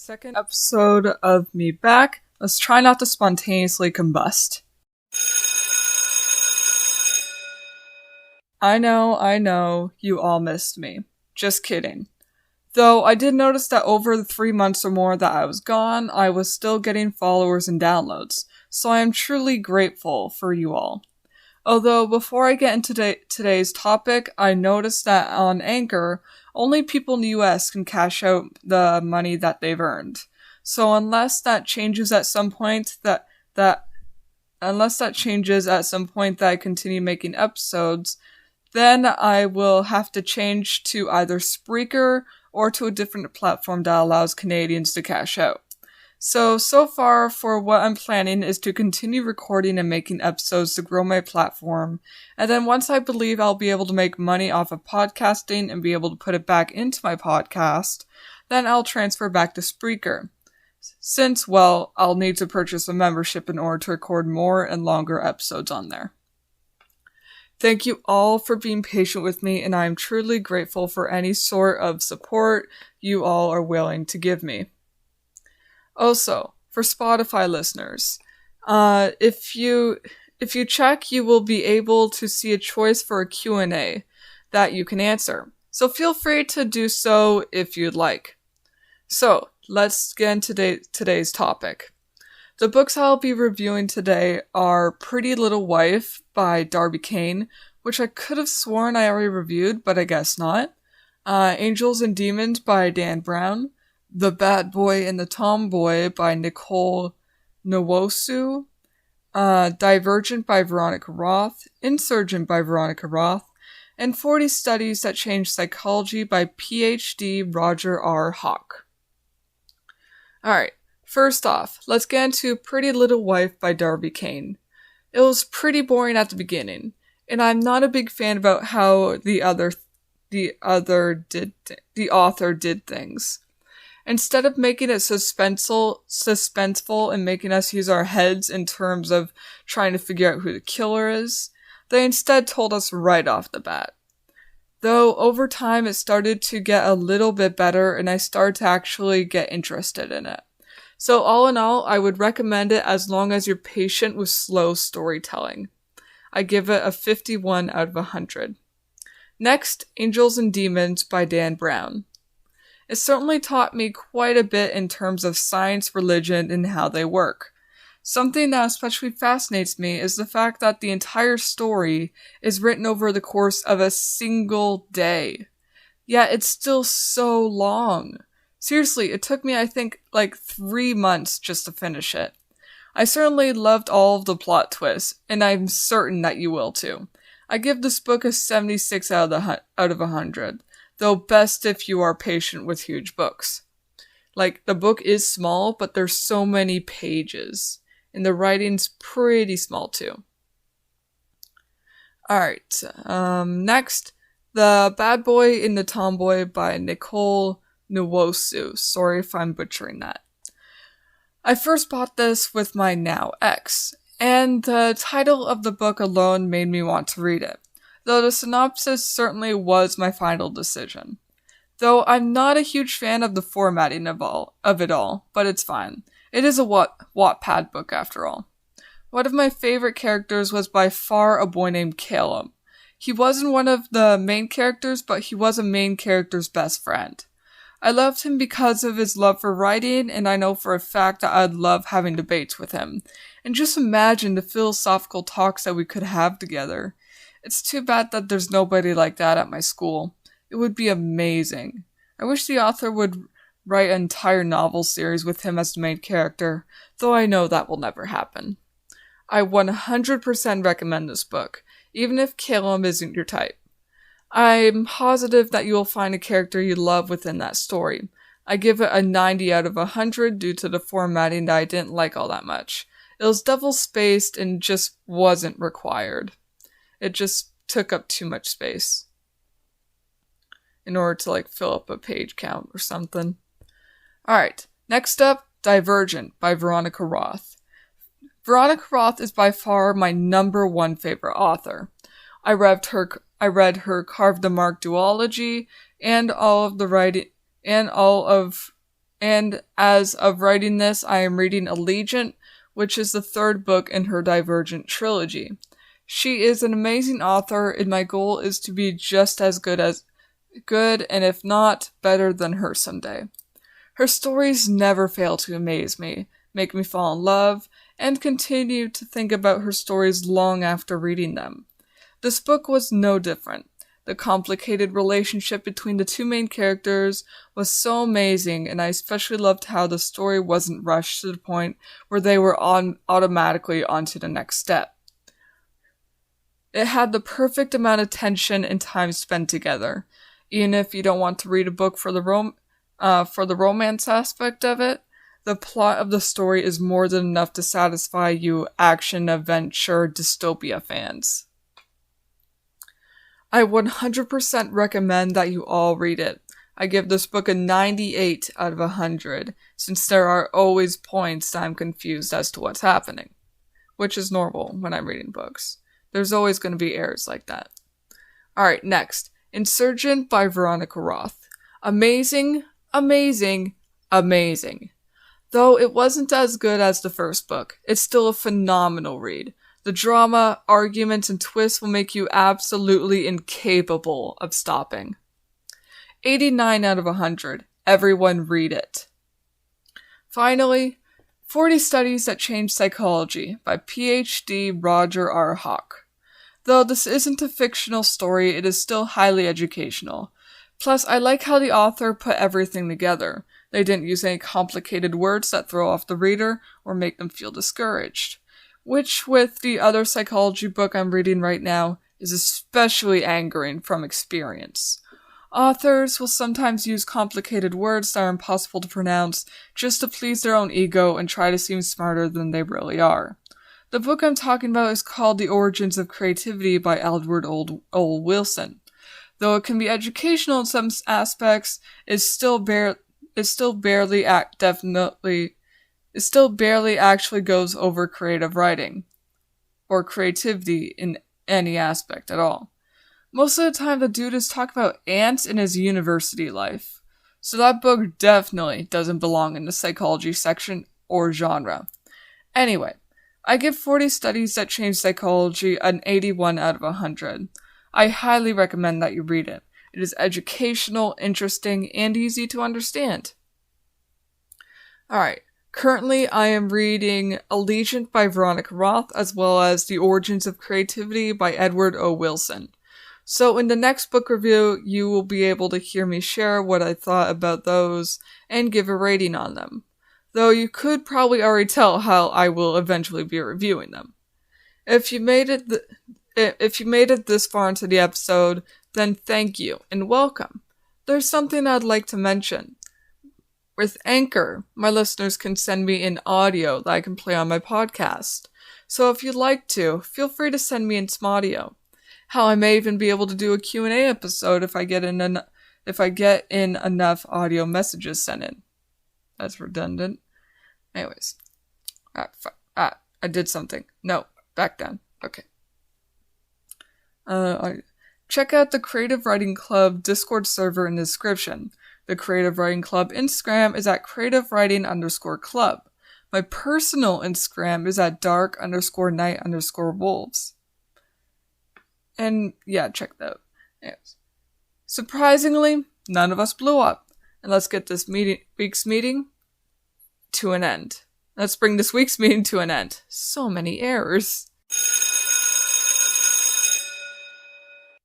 second episode of me back. Let's try not to spontaneously combust. I know, you all missed me. Just kidding. Though I did notice that over the 3 months or more that I was gone, I was still getting followers and downloads, so I am truly grateful for you all. Although, before I get into today's topic, I noticed that on Anchor, only people in the US can cash out the money that they've earned. So unless that changes at some point that I continue making episodes, then I will have to change to either Spreaker or to a different platform that allows Canadians to cash out. So far for what I'm planning is to continue recording and making episodes to grow my platform, and then once I believe I'll be able to make money off of podcasting and be able to put it back into my podcast, then I'll transfer back to Spreaker. Since, well, I'll need to purchase a membership in order to record more and longer episodes on there. Thank you all for being patient with me, and I am truly grateful for any sort of support you all are willing to give me. Also, for Spotify listeners, if you check, you will be able to see a choice for a Q&A that you can answer. So feel free to do so if you'd like. So, let's get into today's topic. The books I'll be reviewing today are Pretty Little Wife by Darby Kane, which I could have sworn I already reviewed, but I guess not. Angels and Demons by Dan Brown. The Bad Boy and the Tomboy by Nicole Nwosu. Divergent by Veronica Roth. Insurgent by Veronica Roth. And 40 Studies That Change Psychology by Ph.D. Roger R. Hock. Alright, first off, let's get into Pretty Little Wife by Darby Kane. It was pretty boring at the beginning, and I'm not a big fan about how the author did things. Instead of making it suspenseful and making us use our heads in terms of trying to figure out who the killer is, they instead told us right off the bat. Though over time it started to get a little bit better and I started to actually get interested in it. So all in all, I would recommend it as long as you're patient with slow storytelling. I give it a 51 out of 100. Next, Angels and Demons by Dan Brown. It certainly taught me quite a bit in terms of science, religion, and how they work. Something that especially fascinates me is the fact that the entire story is written over the course of a single day. Yet it's still so long. Seriously, it took me, I think, like 3 months just to finish it. I certainly loved all of the plot twists, and I'm certain that you will too. I give this book a 76 out of 100. Though best if you are patient with huge books. Like, the book is small, but there's so many pages. And the writing's pretty small too. Alright, next, The Bad Boy and the Tomboy by Nicole Nwosu. Sorry if I'm butchering that. I first bought this with my now ex, and the title of the book alone made me want to read it. Though the synopsis certainly was my final decision. Though I'm not a huge fan of the formatting of it all, but it's fine. It is a Wattpad book after all. One of my favorite characters was by far a boy named Caleb. He wasn't one of the main characters, but he was a main character's best friend. I loved him because of his love for writing, and I know for a fact that I'd love having debates with him. And just imagine the philosophical talks that we could have together. It's too bad that there's nobody like that at my school. It would be amazing. I wish the author would write an entire novel series with him as the main character, though I know that will never happen. I 100% recommend this book, even if Caleb isn't your type. I'm positive that you will find a character you love within that story. I give it a 90 out of 100 due to the formatting that I didn't like all that much. It was double-spaced and just wasn't required. It just took up too much space in order to fill up a page count or something. Alright, next up, Divergent by Veronica Roth. Veronica Roth is by far my number one favorite author. I read her Carve the Mark duology and all of And as of writing this, I am reading Allegiant, which is the third book in her Divergent trilogy. She is an amazing author, and my goal is to be just as good, and if not, better than her someday. Her stories never fail to amaze me, make me fall in love, and continue to think about her stories long after reading them. This book was no different. The complicated relationship between the two main characters was so amazing, and I especially loved how the story wasn't rushed to the point where they were automatically on to the next step. It had the perfect amount of tension and time spent together. Even if you don't want to read a book for the romance aspect of it, the plot of the story is more than enough to satisfy you action-adventure dystopia fans. I 100% recommend that you all read it. I give this book a 98 out of 100, since there are always points that I'm confused as to what's happening. Which is normal when I'm reading books. There's always going to be errors like that. Alright, next. Insurgent by Veronica Roth. Amazing, amazing, amazing. Though it wasn't as good as the first book, it's still a phenomenal read. The drama, arguments, and twists will make you absolutely incapable of stopping. 89 out of 100. Everyone read it. Finally, 40 Studies That Change Psychology by Ph.D. Roger R. Hock. Though this isn't a fictional story, it is still highly educational. Plus, I like how the author put everything together. They didn't use any complicated words that throw off the reader or make them feel discouraged. Which, with the other psychology book I'm reading right now, is especially angering from experience. Authors will sometimes use complicated words that are impossible to pronounce just to please their own ego and try to seem smarter than they really are. The book I'm talking about is called The Origins of Creativity by Edward O. Wilson. Though it can be educational in some aspects, it still barely actually goes over creative writing, or creativity in any aspect at all. Most of the time the dude is talking about ants in his university life, so that book definitely doesn't belong in the psychology section or genre. Anyway, I give 40 Studies That Change Psychology an 81 out of 100. I highly recommend that you read it. It is educational, interesting, and easy to understand. Alright. Currently, I am reading Allegiant by Veronica Roth, as well as The Origins of Creativity by Edward O. Wilson. So in the next book review, you will be able to hear me share what I thought about those and give a rating on them. Though you could probably already tell how I will eventually be reviewing them. If you made it this far into the episode, then thank you and welcome. There's something I'd like to mention. With Anchor, my listeners can send me an audio that I can play on my podcast. So if you'd like to, feel free to send me in some audio. How I may even be able to do a Q&A episode if I get in enough audio messages sent in. That's redundant. Anyways. I did something. No, back down. Okay. Check out the Creative Writing Club Discord server in the description. The Creative Writing Club Instagram is at creativewriting_club. My personal Instagram is at dark_night_wolves. And yeah, check that out. Anyways. Surprisingly, none of us blew up. And let's get this week's meeting to an end. Let's bring this week's meeting to an end. So many errors.